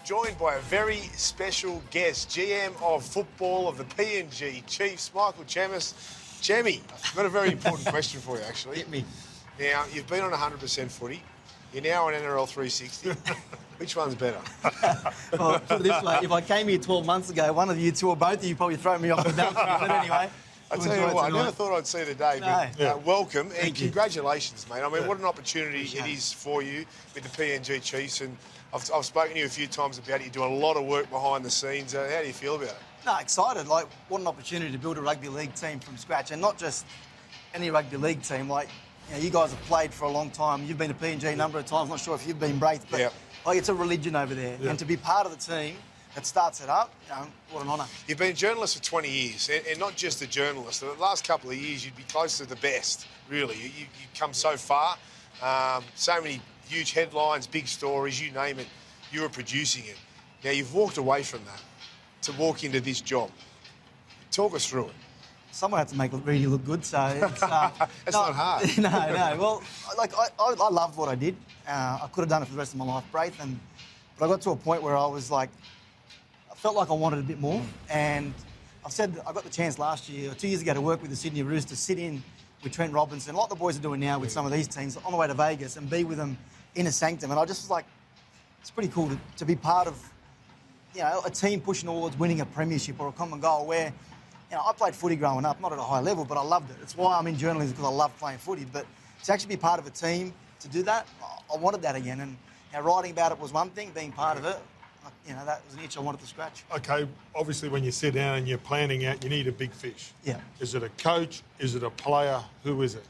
joined by a very special guest, GM of football of the PNG Chiefs, Michael Chammas. Chammy, I've got a very important question for you, actually. Hit me. Now, you've been on 100% footy. You're now on NRL 360. Which one's better? Well, put it this way, if I came here 12 months ago, one of you two or both of you probably throw me off the balcony. But anyway, I tell you what, I never thought I'd see the day, but No. welcome and Thank you. Congratulations, mate. I mean, what an opportunity it is for you with the PNG Chiefs, and I've spoken to you a few times about it. You're doing a lot of work behind the scenes. How do you feel about it? No, excited. Like, what an opportunity to build a rugby league team from scratch, and not just any rugby league team. Like, you guys have played for a long time. You've been to PNG a number of times. Not sure if you've been Braith, but like, it's a religion over there. And to be part of the team that starts it up, what an honour. You've been a journalist for 20 years, and not just a journalist. The last couple of years, you'd be close to the best, really. You've come so far. So many huge headlines, big stories, you name it, you were producing it. Now, you've walked away from that to walk into this job. Talk us through it. Someone had to make it really look good, so it's... That's not hard. No. Well, like, I loved what I did. I could have done it for the rest of my life, Braith, but I got to a point where I was like, I felt like I wanted a bit more, and I've said I got the chance last year, or 2 years ago, to work with the Sydney Roosters, sit in with Trent Robinson, like the boys are doing now with some of these teams, on the way to Vegas, and be with them in a sanctum. And I just was like, it's pretty cool to be part of, a team pushing towards winning a premiership or a common goal where, I played footy growing up, not at a high level, but I loved it. It's why I'm in journalism, because I love playing footy. But to actually be part of a team, to do that, I wanted that again. And writing about it was one thing, being part of it, that was an itch I wanted to scratch. Okay, obviously when you sit down and you're planning out, you need a big fish. Yeah. Is it a coach? Is it a player? Who is it?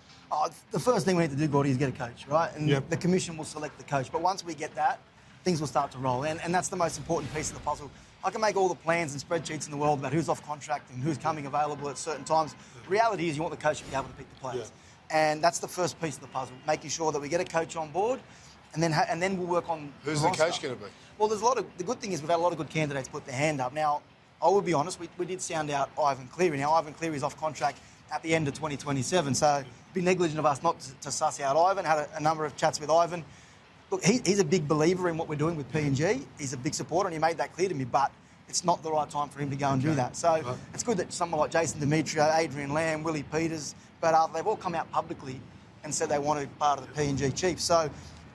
The first thing we need to do, Gordy, is get a coach, right? And the commission will select the coach. But once we get that, things will start to roll. And that's the most important piece of the puzzle. I can make all the plans and spreadsheets in the world about who's off contract and who's coming available at certain times. The reality is you want the coach to be able to pick the players. Yeah. And that's the first piece of the puzzle, making sure that we get a coach on board, and then we'll work on Who's the coach going to be? Well, the good thing is we've had a lot of good candidates put their hand up. Now, I will be honest, we did sound out Ivan Cleary. Now, Ivan Cleary is off contract at the end of 2027, so it'd be negligent of us not to suss out Ivan. Had a number of chats with Ivan. Look, he's a big believer in what we're doing with PNG. He's a big supporter, and he made that clear to me, but it's not the right time for him to go and do that. So it's good that someone like Jason Demetrio, Adrian Lamb, Willie Peters, Brad Arthur, they've all come out publicly and said they want to be part of the PNG Chiefs. So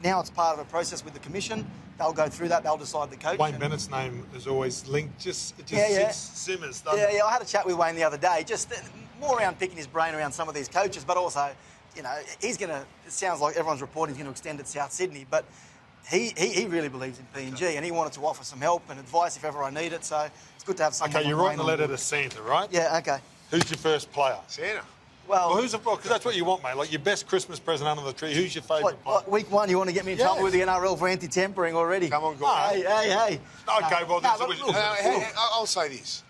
now it's part of a process with the commission. They'll go through that. They'll decide the coach. Wayne Bennett's name is always linked. Simmers, doesn't it? Yeah, I had a chat with Wayne the other day, just more around picking his brain around some of these coaches, but also, he's going to, it sounds like everyone's reporting he's going to extend it South Sydney, but he really believes in PNG, and he wanted to offer some help and advice if ever I need it, so it's good to have someone. Okay, you're writing a letter to Santa, right? Yeah, okay. Who's your first player? Santa. Well, because that's what you want, mate. Like your best Christmas present under the tree. Who's your favourite player? Week one, you want to get me in trouble with the NRL for anti-tampering already? Come on, Gordon. Hey. Okay, well, I'll say this.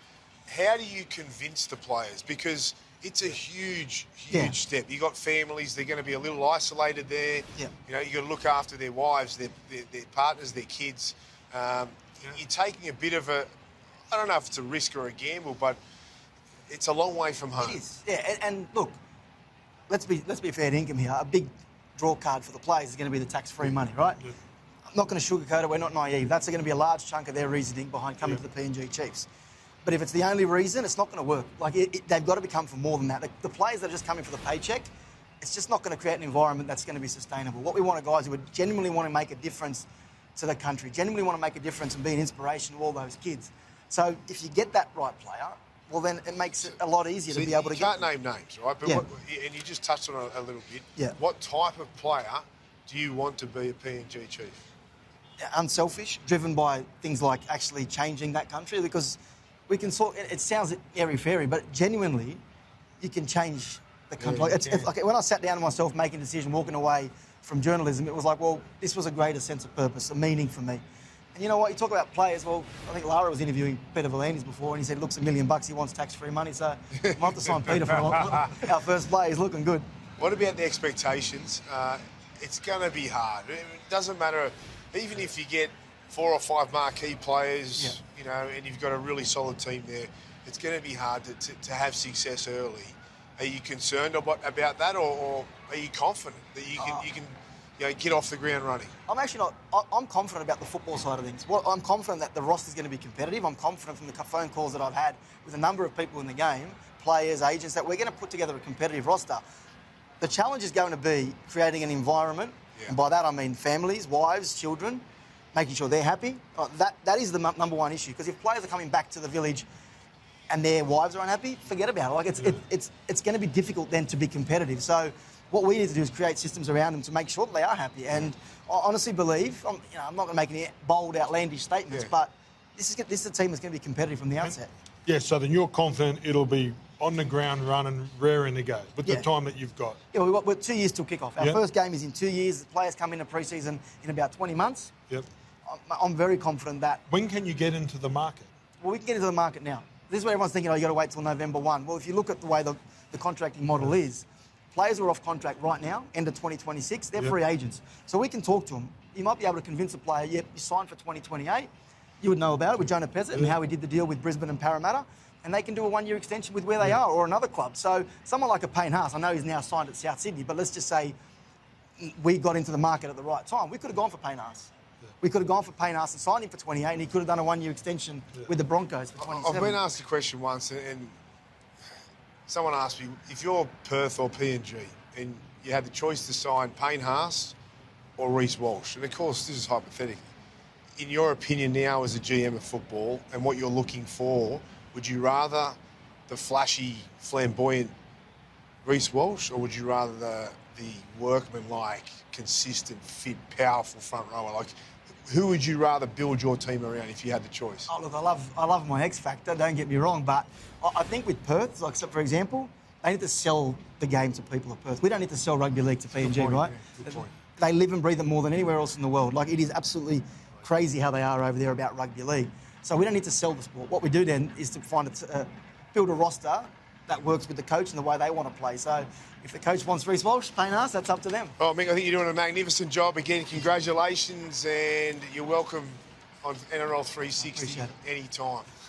How do you convince the players? Because it's a huge step. You've got families, they're going to be a little isolated there. Yeah. You've got to look after their wives, their partners, their kids. You're taking a bit of a, I don't know if it's a risk or a gamble, but it's a long way from home. It is, yeah. And look, let's be fair to income here. A big draw card for the players is going to be the tax-free money, right? Yeah. I'm not going to sugarcoat it. We're not naive. That's going to be a large chunk of their reasoning behind coming to the PNG Chiefs. But if it's the only reason, it's not going to work. Like, they've got to become for more than that. The players that are just coming for the paycheck, it's just not going to create an environment that's going to be sustainable. What we want are guys who would genuinely want to make a difference to the country, genuinely want to make a difference and be an inspiration to all those kids. So if you get that right player, well, then it makes it a lot easier to be able to get... You can't name names, right? But and you just touched on it a little bit. Yeah. What type of player do you want to be a PNG Chief? Unselfish, driven by things like actually changing that country, because we can it sounds airy-fairy, but genuinely, you can change the country. Like when I sat down to myself making a decision, walking away from journalism, it was like, well, this was a greater sense of purpose, a meaning for me. And you know what? You talk about players. Well, I think Lara was interviewing Peter Volandis before, and he said, "Looks $1 million. He wants tax-free money." So I might have to sign Peter for our first play. He's looking good. What about the expectations? It's going to be hard. It doesn't matter, even if you get 4 or 5 marquee players, and you've got a really solid team there. It's going to be hard to have success early. Are you concerned about that, or are you confident that you can get off the ground running? I'm actually not. I'm confident about the football side of things. I'm confident that the roster's going to be competitive. I'm confident from the phone calls that I've had with a number of people in the game, players, agents, that we're going to put together a competitive roster. The challenge is going to be creating an environment, and by that I mean families, wives, children, making sure they're happy. That is the number one issue, because if players are coming back to the village and their wives are unhappy, forget about it. Like it's going to be difficult then to be competitive. So what we need to do is create systems around them to make sure that they are happy. And I honestly believe, I'm not going to make any bold, outlandish statements, but this is a team that's going to be competitive from the outset. Yeah, so then you're confident it'll be on the ground running, raring to go with the time that you've got. Yeah, we're 2 years till kick-off. Our first game is in 2 years. The players come into pre-season in about 20 months. Yep. I'm very confident that... When can you get into the market? Well, we can get into the market now. This is where everyone's thinking, you've got to wait till November 1. Well, if you look at the way the contracting model is, players who are off contract right now, end of 2026, they're free agents. So we can talk to them. You might be able to convince a player, you signed for 2028. You would know about it with Jonah Pezzett and how we did the deal with Brisbane and Parramatta. And they can do a one-year extension with where they are or another club. So someone like a Payne Haas, I know he's now signed at South Sydney, but let's just say we got into the market at the right time. We could have gone for Payne Haas. We could have gone for Payne Haas and signed him for 28, and he could have done a one-year extension with the Broncos for 27. I've been asked a question once, and someone asked me, if you're Perth or PNG and you had the choice to sign Payne Haas or Reece Walsh, and of course this is hypothetical, in your opinion now as a GM of football and what you're looking for, would you rather the flashy, flamboyant Reece Walsh, or would you rather the workman-like, consistent, fit, powerful front rower? Like, who would you rather build your team around if you had the choice? Oh, look, I love my X factor, don't get me wrong, but I think with Perth, like, so for example, they need to sell the game to people of Perth. We don't need to sell rugby league to PNG, right? Yeah, good point. They live and breathe it more than anywhere else in the world. Like, it is absolutely crazy how they are over there about rugby league. So we don't need to sell the sport. What we do then is to build a roster that works with the coach and the way they want to play. So if the coach wants Reece Walsh, Payne Haas, that's up to them. Oh, Mick, I think you're doing a magnificent job. Again, congratulations, and you're welcome on NRL 360 anytime.